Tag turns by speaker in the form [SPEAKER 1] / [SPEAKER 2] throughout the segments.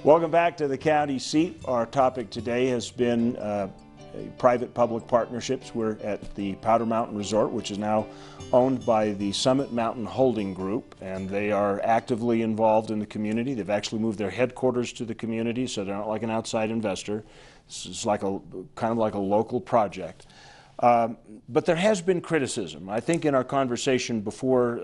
[SPEAKER 1] Welcome back to the county seat. Our topic today has been private-public partnerships. We're at the Powder Mountain Resort, which is now owned by the Summit Mountain Holding Group, and they are actively involved in the community. They've actually moved their headquarters to the community, so they're not like an outside investor. It's like kind of like a local project. But there has been criticism. I think in our conversation before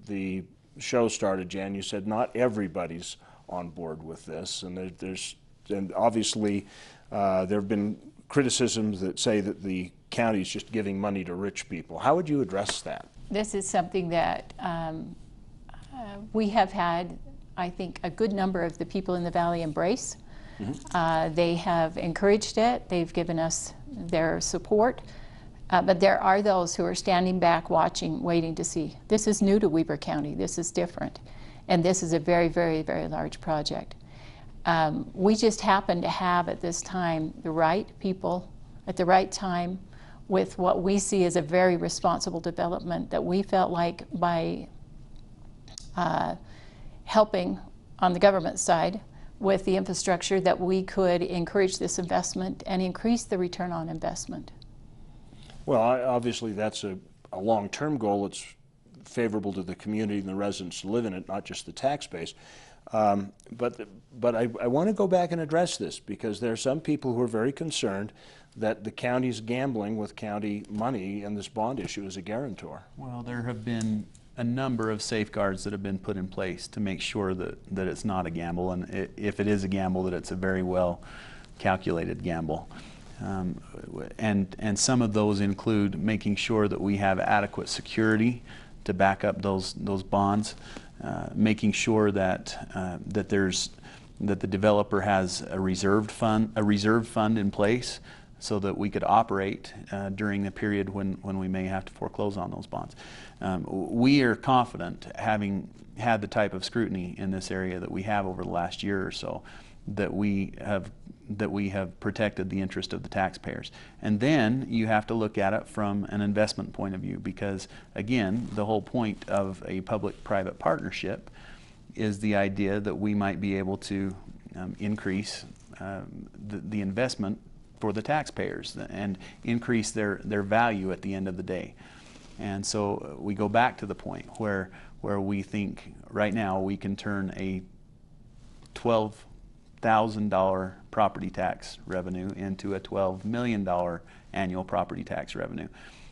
[SPEAKER 1] the show started, Jan, you said not everybody's on board with this, and obviously there have been criticisms that say that the county is just giving money to rich people. How would you address that?
[SPEAKER 2] This is something that we have had, I think, a good number of the people in the valley embrace. They have encouraged it. They've given us their support. But there are those who are standing back watching, waiting to see. This is new to Weber County. This is different. And this is a very, very, very large project. We just happen to have at this time the right people at the right time with what we see as a very responsible development that we felt like by helping on the government side with the infrastructure that we could encourage this investment and increase the return on investment.
[SPEAKER 1] Well, obviously that's a long-term goal. It's favorable to the community and the residents who live in it, not just the tax base. But I want to go back and address this because there are some people who are very concerned that the county's gambling with county money and this bond issue as a guarantor.
[SPEAKER 3] Well, there have been a number of safeguards that have been put in place to make sure that it's not a gamble, and if it is a gamble, that it's a very well calculated gamble. And some of those include making sure that we have adequate security to back up those bonds, making sure that that the developer has a reserve fund in place so that we could operate during the period when we may have to foreclose on those bonds. We are confident, having had the type of scrutiny in this area that we have over the last year or so, that we have protected the interest of the taxpayers. And then you have to look at it from an investment point of view, because again, the whole point of a public-private partnership is the idea that we might be able to increase the investment for the taxpayers and increase their value at the end of the day. And so we go back to the point where we think right now we can turn a $12,000 property tax revenue into a $12 million annual property tax revenue.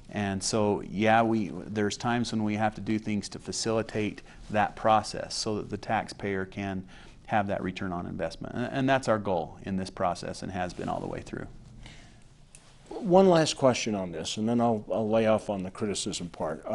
[SPEAKER 3] And so, yeah, there's times when we have to do things to facilitate that process so that the taxpayer can have that return on investment. And that's our goal in this process and has been all the way through.
[SPEAKER 1] One last question on this, and then I'll lay off on the criticism part.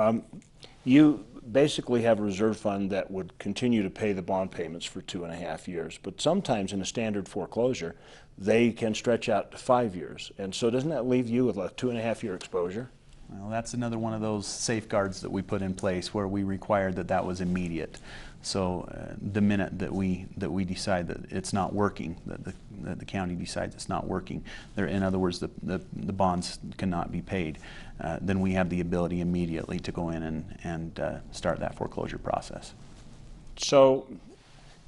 [SPEAKER 1] You basically have a reserve fund that would continue to pay the bond payments for 2.5 years, but sometimes in a standard foreclosure, they can stretch out to 5 years. And so doesn't that leave you with a 2.5-year exposure?
[SPEAKER 3] Well, that's another one of those safeguards that we put in place where we required that was immediate. So the minute that we decide that it's not working, that the county decides it's not working, in other words, the bonds cannot be paid, then we have the ability immediately to go in and start that foreclosure process.
[SPEAKER 1] So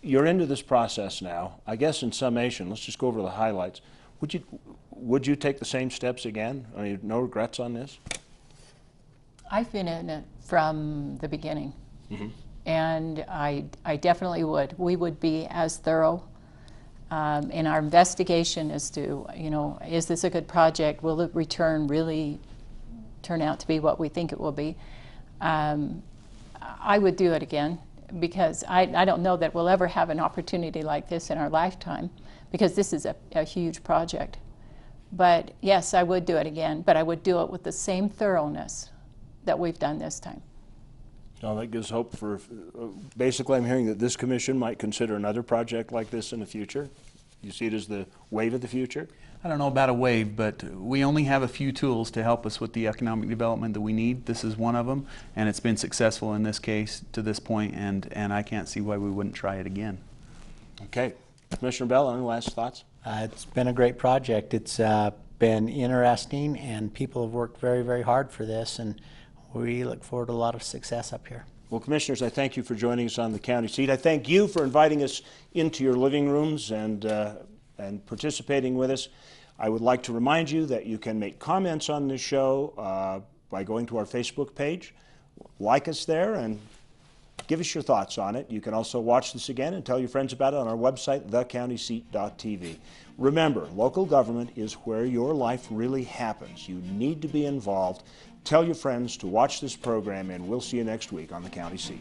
[SPEAKER 1] you're into this process now. I guess in summation, let's just go over the highlights. Would you take the same steps again? I mean, no regrets on this?
[SPEAKER 2] I've been in it from the beginning. And I definitely would. We would be as thorough in our investigation as to, is this a good project? Will the return really turn out to be what we think it will be? I would do it again because I don't know that we'll ever have an opportunity like this in our lifetime because this is a huge project. But yes, I would do it again, but I would do it with the same thoroughness that we've done this time.
[SPEAKER 1] Well, that gives hope for, basically I'm hearing that this commission might consider another project like this in the future. You see it as the wave of the future?
[SPEAKER 3] I don't know about a wave, but we only have a few tools to help us with the economic development that we need. This is one of them, and it's been successful in this case to this point, and I can't see why we wouldn't try it again.
[SPEAKER 1] Okay. Commissioner Bell, any last thoughts?
[SPEAKER 4] It's been a great project. It's been interesting, and people have worked very, very hard for this, and we look forward to a lot of success up here.
[SPEAKER 1] Well, Commissioners, I thank you for joining us on the county seat. I thank you for inviting us into your living rooms and participating with us. I would like to remind you that you can make comments on this show by going to our Facebook page. Like us there and give us your thoughts on it. You can also watch this again and tell your friends about it on our website, thecountyseat.tv. Remember, local government is where your life really happens. You need to be involved. Tell your friends to watch this program, and we'll see you next week on the County Seat.